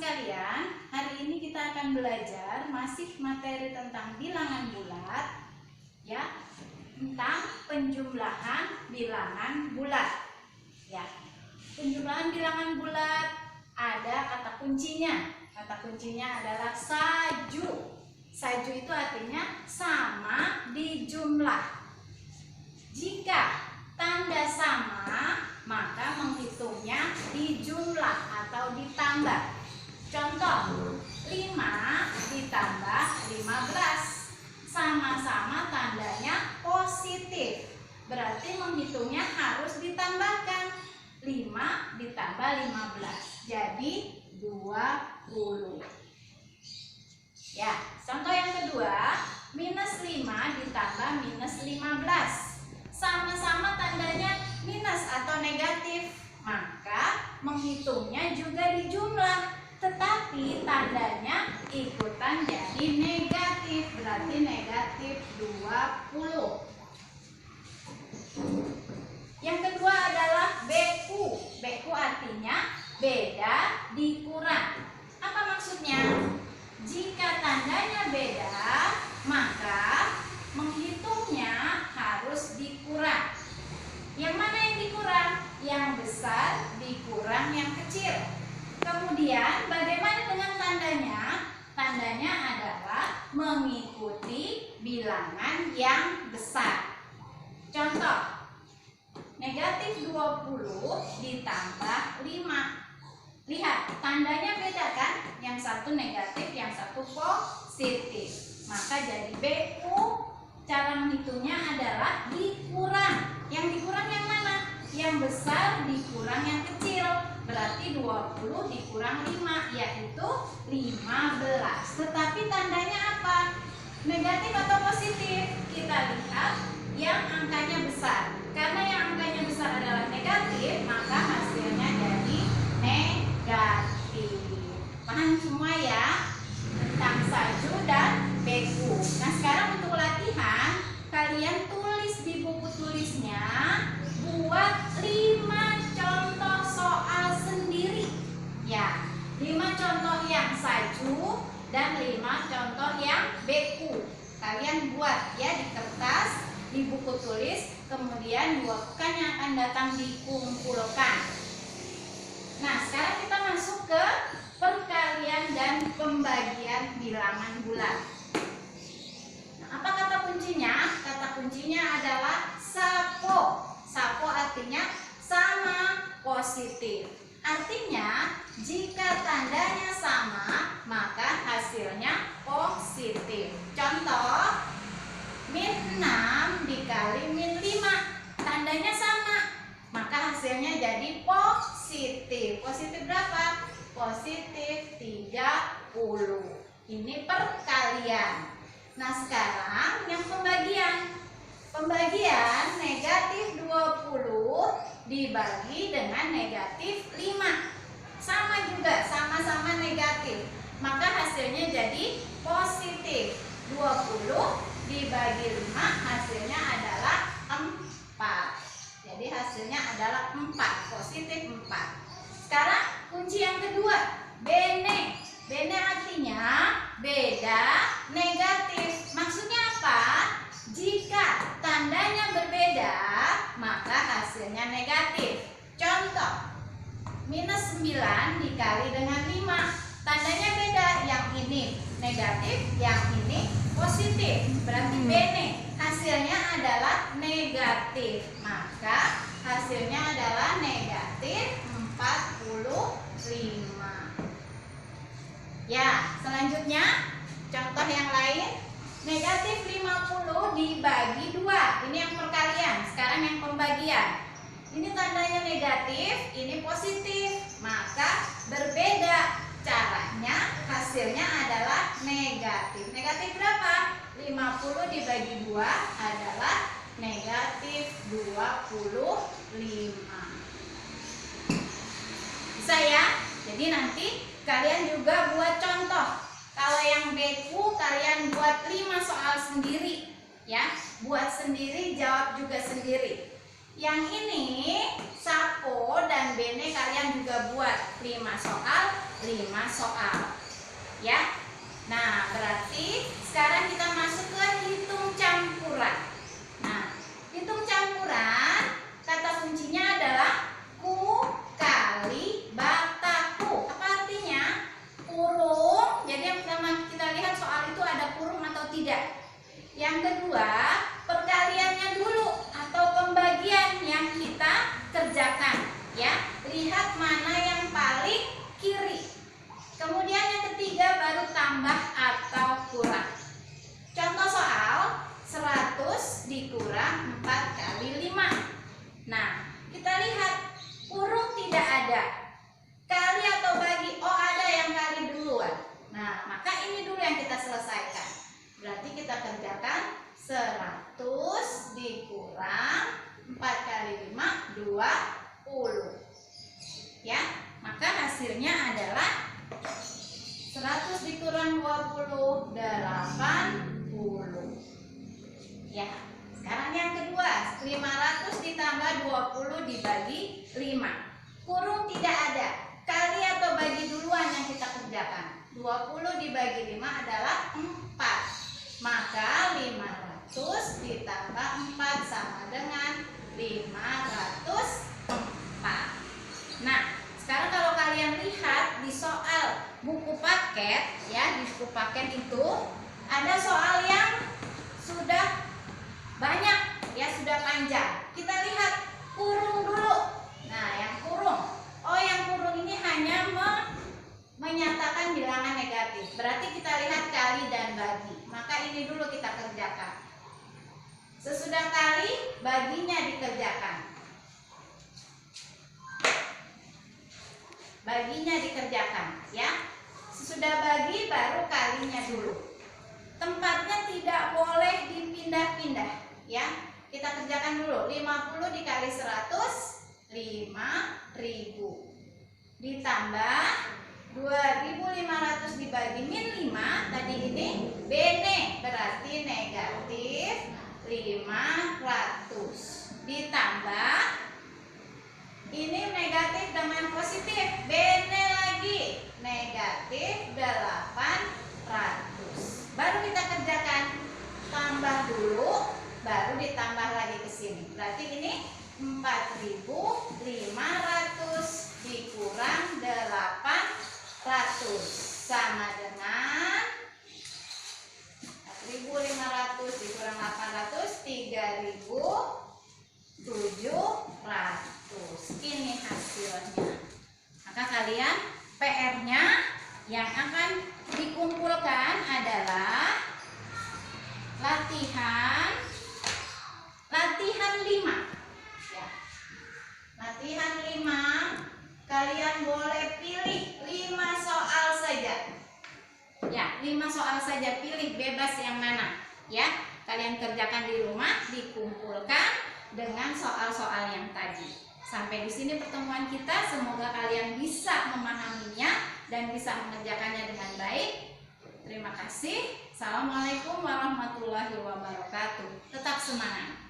sekalian, hari ini kita akan belajar masih materi tentang bilangan bulat, ya, tentang penjumlahan bilangan bulat. Ya, penjumlahan bilangan bulat ada kata kuncinya. Kata kuncinya adalah saju. Saju itu artinya sama di jumlah. Jika tanda sama, maka menghitungnya dijumlah atau ditambah. Contoh, 5 ditambah 15. Sama-sama tandanya positif. Berarti menghitungnya harus ditambahkan. 5 ditambah 15. Jadi 20. Ya, contoh yang kedua, minus 5 ditambah minus 15. Sama-sama tandanya minus atau negatif, maka menghitungnya juga dijumlah, tetapi tandanya ikutan jadi negatif, berarti negatif 20. Yang kedua adalah BQ. BQ artinya beda dikurang. Apa maksudnya? Jika tandanya beda, maka menghitungnya harus dikurang. Yang mana yang dikurang? Yang besar dikurang yang kecil. Kemudian bagaimana dengan tandanya? Tandanya adalah mengikuti bilangan yang besar. Contoh, negatif 20 ditambah 5. Lihat, tandanya beda kan? Yang satu negatif, yang satu positif. Maka jadi BQ, cara menghitungnya adalah dikurang. Yang dikurang yang mana? Yang besar dikurang yang kecil. Berarti 20 dikurang 5, yaitu 15. Tetapi tandanya apa? Negatif atau positif? Kita lihat yang angkanya besar. Karena yang angkanya besar adalah negatif, maka hasilnya jadi negatif. Paham semua ya tentang saju dan BQ. Nah, sekarang untuk latihan, kalian tulis di buku tulisnya, buat 5 contoh soal sendiri. Ya, 5 contoh yang saju dan 5 contoh yang BQ. Kalian buat ya di kertas, di buku tulis, kemudian 2 pekan yang akan datang dikumpulkan. Nah, sekarang kita masuk ke perkalian dan pembagian bilangan bulat. Nah, apa kata kuncinya? Kata kuncinya adalah sapo. Sapo artinya sama, positif. Artinya jika tandanya sama, maka hasilnya positif. Contoh, min 6 dikali min 5. Tandanya sama, maka hasilnya jadi positif. Positif berapa? Positif 30. Ini perkalian. Nah, sekarang yang pembagian. Pembagian negatif 20 dibagi dengan negatif 5. Sama juga, sama-sama negatif. Maka hasilnya jadi positif. 20 dibagi 5 hasilnya adalah 4. Jadi hasilnya adalah 4, positif 4. Sekarang kunci yang kedua, bene. Bene artinya beda negatif. Maksudnya apa? Jika tandanya berbeda, maka hasilnya negatif. Contoh, minus 9 dikali dengan 5. Tandanya beda, yang ini negatif, yang ini positif. Berarti bene, hasilnya adalah negatif. Maka hasilnya adalah negatif 45. Ya, selanjutnya contoh yang lain, negatif 50 dibagi 2. Ini yang perkalian. Sekarang yang pembagian. Ini tandanya negatif, ini positif. Maka berbeda caranya, hasilnya adalah negatif. Negatif berapa? 50 dibagi 2 adalah negatif 25. Bisa ya? Jadi nanti kalian juga buat contoh. Kalau yang BQ kalian buat 5 soal sendiri, ya. Buat sendiri, jawab juga sendiri. Yang ini sapo O dan Bene kalian juga buat 5 soal, 5 soal. Ya. Nah, berarti sekarang kita masuk ke hitung campuran. Nah, hitung campuran kata kuncinya adalah ku kali bataku. Apa artinya? Kurung. Jadi yang pertama kita lihat soal itu ada kurung atau tidak. Yang kedua, perkaliannya dulu atau pembagian yang kita kerjakan, ya. Lihat mana yang paling kiri. Kemudian yang ketiga baru tambah atau kurang. Contoh soal 100 dikurang 4 kali 5. Nah, kita lihat kurung tidak ada. Kali atau bagi, oh ada yang kali duluan. Nah, maka ini dulu yang kita selesaikan. Berarti kita kerjakan 100 dikurang 4 kali 5, 20. Ya, maka hasilnya adalah 100 dikurang 20, 80. Ya, sekarang yang kedua, 500 ditambah 20 dibagi 5. Kurung tidak ada. Kali atau bagi duluan yang kita kerjakan. 20 dibagi 5 adalah 4. Maka 500 ditambah 4 sama dengan 504. Nah, sekarang kalau kalian lihat di soal buku paket, ya, di buku paket itu ada soal yang sudah banyak, ya, sudah panjang. Kita lihat kurung dulu. Nah, yang kurung. Oh, yang kurung ini hanya menyatakan bilangan negatif. Berarti kita lihat kali dan bagi. Maka ini dulu kita kerjakan. Sesudah kali, baginya dikerjakan. Baginya dikerjakan, ya. Sesudah bagi baru kalinya dulu. Tempatnya tidak boleh dipindah-pindah, ya. Kita kerjakan dulu. 50 dikali 100, 5.000. Ditambah 2.500 dibagi min 5. Tadi ini Bene, berarti negatif 500. Ditambah ini negatif dengan positif, Bene lagi negatif 800. Baru kita kerjakan, tambah dulu, baru ditambah lagi ke sini. Berarti ini 4.500 dikurang 800 sama dengan 4.500 dikurang 800, 3.700. Ini hasilnya. Maka kalian PR-nya yang akan dikumpulkan adalah latihan 5. Ya. Latihan 5, kalian boleh pilih 5 soal saja. Ya, 5 soal saja, pilih bebas yang mana. Ya, kalian kerjakan di rumah, dikumpulkan dengan soal-soal yang tadi. Sampai di sini pertemuan kita. Semoga kalian bisa memahaminya dan bisa mengerjakannya dengan baik. Terima kasih. Assalamualaikum warahmatullahi wabarakatuh. Tetap semangat.